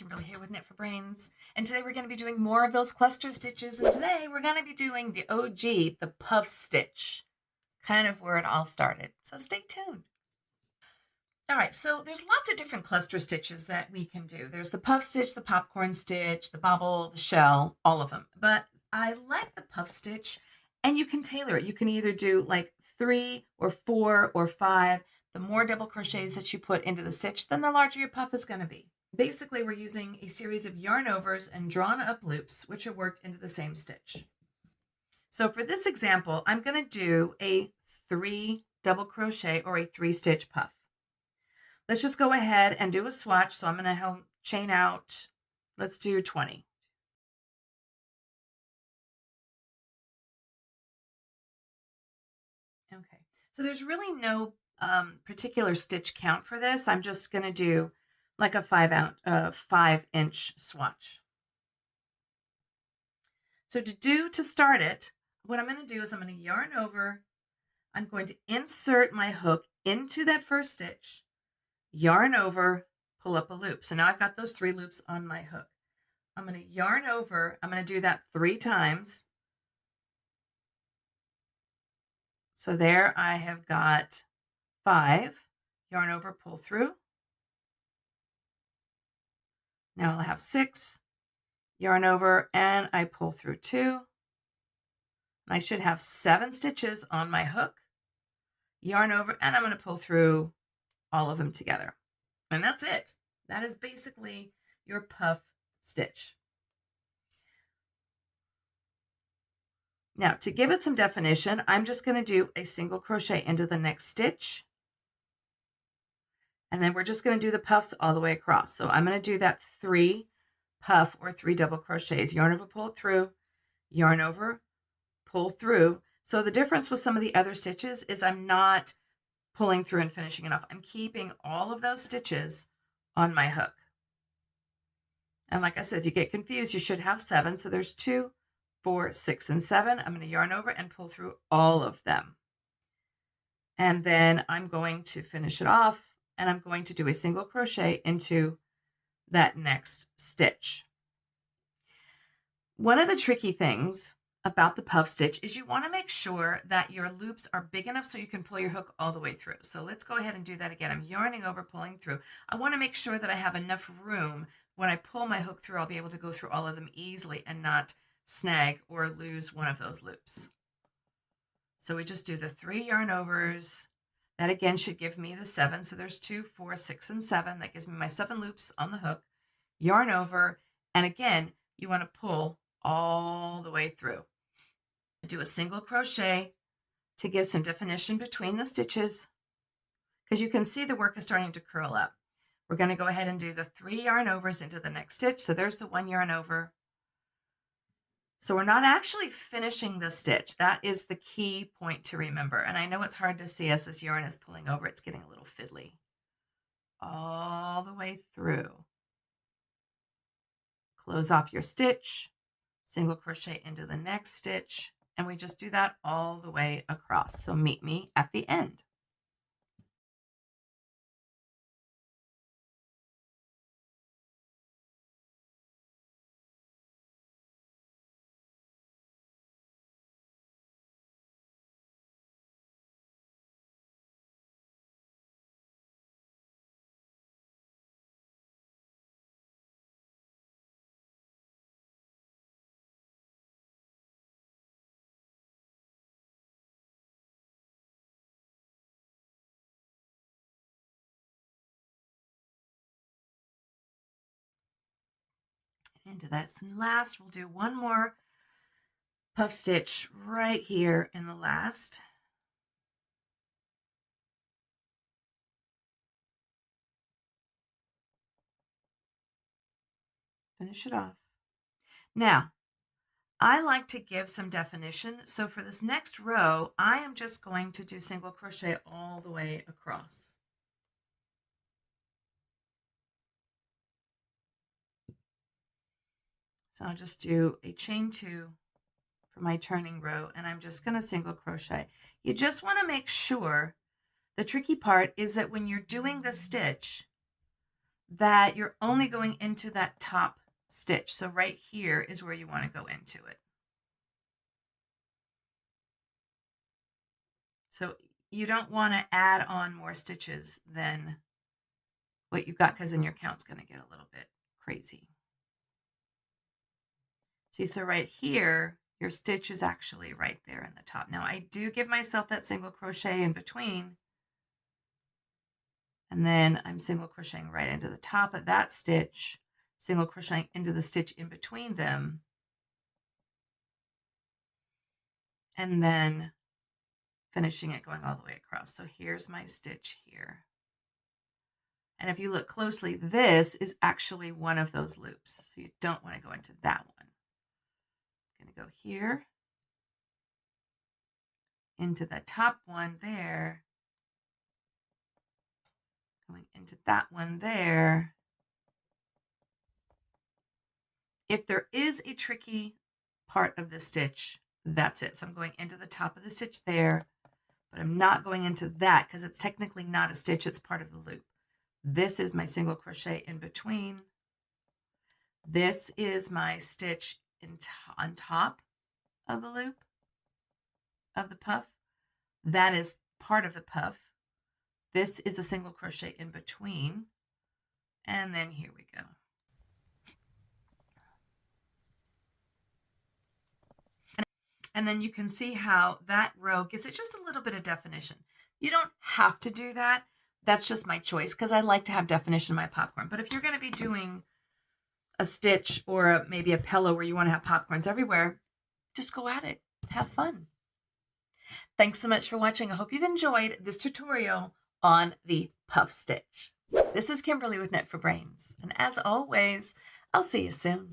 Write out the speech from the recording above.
Kimberly here with Knit for Brains, and today we're going to be doing more of those cluster stitches, and today we're going to be doing the OG, the puff stitch, kind of where it all started, so stay tuned. All right, so there's lots of different cluster stitches that we can do. There's the puff stitch, the popcorn stitch, the bobble, the shell, all of them, but I like the puff stitch, and you can tailor it. You can either do like 3 or 4 or 5. The more double crochets that you put into the stitch, then the larger your puff is going to be. Basically, we're using a series of yarn overs and drawn up loops, which are worked into the same stitch. So for this example, I'm going to do a 3 double crochet or a 3 stitch puff. Let's just go ahead and do a swatch. So I'm going to chain out, let's do 20. Okay, so there's really no particular stitch count for this. I'm just going to do like a 5-inch swatch. So to start it, what I'm going to do is I'm going to yarn over. I'm going to insert my hook into that first stitch, yarn over, pull up a loop. So now I've got those 3 loops on my hook. I'm going to yarn over. I'm going to do that 3 times. So there I have got 5. Yarn over, pull through. Now I'll have 6. Yarn over, and I pull through 2. I should have 7 stitches on my hook. Yarn over, and I'm going to pull through all of them together. And that's it. That is basically your puff stitch. Now, to give it some definition, I'm just going to do a single crochet into the next stitch. And then we're just going to do the puffs all the way across. So I'm going to do that 3 puff or 3 double crochets. Yarn over, pull it through, yarn over, pull through. So the difference with some of the other stitches is I'm not pulling through and finishing it off. I'm keeping all of those stitches on my hook. And like I said, if you get confused, you should have 7. So there's 2, 4, 6, and 7. I'm going to yarn over and pull through all of them. And then I'm going to finish it off, and I'm going to do a single crochet into that next stitch. One of the tricky things about the puff stitch is you want to make sure that your loops are big enough so you can pull your hook all the way through. So let's go ahead and do that again. I'm yarning over, pulling through. I want to make sure that I have enough room. When I pull my hook through, I'll be able to go through all of them easily and not snag or lose one of those loops. So we just do the 3 yarn overs. That again should give me the 7. So there's 2, 4, 6, and 7. That gives me my 7 loops on the hook. Yarn over, and again, you want to pull all the way through. Do a single crochet to give some definition between the stitches, because you can see the work is starting to curl up. We're going to go ahead and do the 3 yarn overs into the next stitch. So there's the 1 yarn over. So we're not actually finishing the stitch. That is the key point to remember. And I know it's hard to see as this yarn is pulling over. It's getting a little fiddly. All the way through. Close off your stitch, single crochet into the next stitch, and we just do that all the way across. So meet me at the end. Into that last, we'll do one more puff stitch right here in the last. Finish it off. Now, I like to give some definition. So for this next row, I am just going to do single crochet all the way across. So I'll just do a chain 2 for my turning row, and I'm just going to single crochet. You just want to make sure, the tricky part is that when you're doing the stitch, that you're only going into that top stitch. So right here is where you want to go into it. So you don't want to add on more stitches than what you've got, because then your count's going to get a little bit crazy. See, so right here, your stitch is actually right there in the top. Now I do give myself that single crochet in between, and then I'm single crocheting right into the top of that stitch, single crocheting into the stitch in between them, and then finishing it going all the way across. So here's my stitch here. And if you look closely, this is actually one of those loops. So you don't want to go into that one. I'm going to go here, into the top one there, going into that one there. If there is a tricky part of the stitch, that's it. So I'm going into the top of the stitch there, but I'm not going into that because it's technically not a stitch, it's part of the loop. This is my single crochet in between. This is my stitch on top of the loop of the puff. That is part of the puff. This is a single crochet in between. And then here we go. And then you can see how that row gives it just a little bit of definition. You don't have to do that. That's just my choice because I like to have definition in my popcorn. But if you're going to be doing a stitch or maybe a pillow where you want to have popcorns everywhere, just go at it. Have fun. Thanks so much for watching. I hope you've enjoyed this tutorial on the puff stitch. This is Kimberly with Knit for Brains. And as always, I'll see you soon.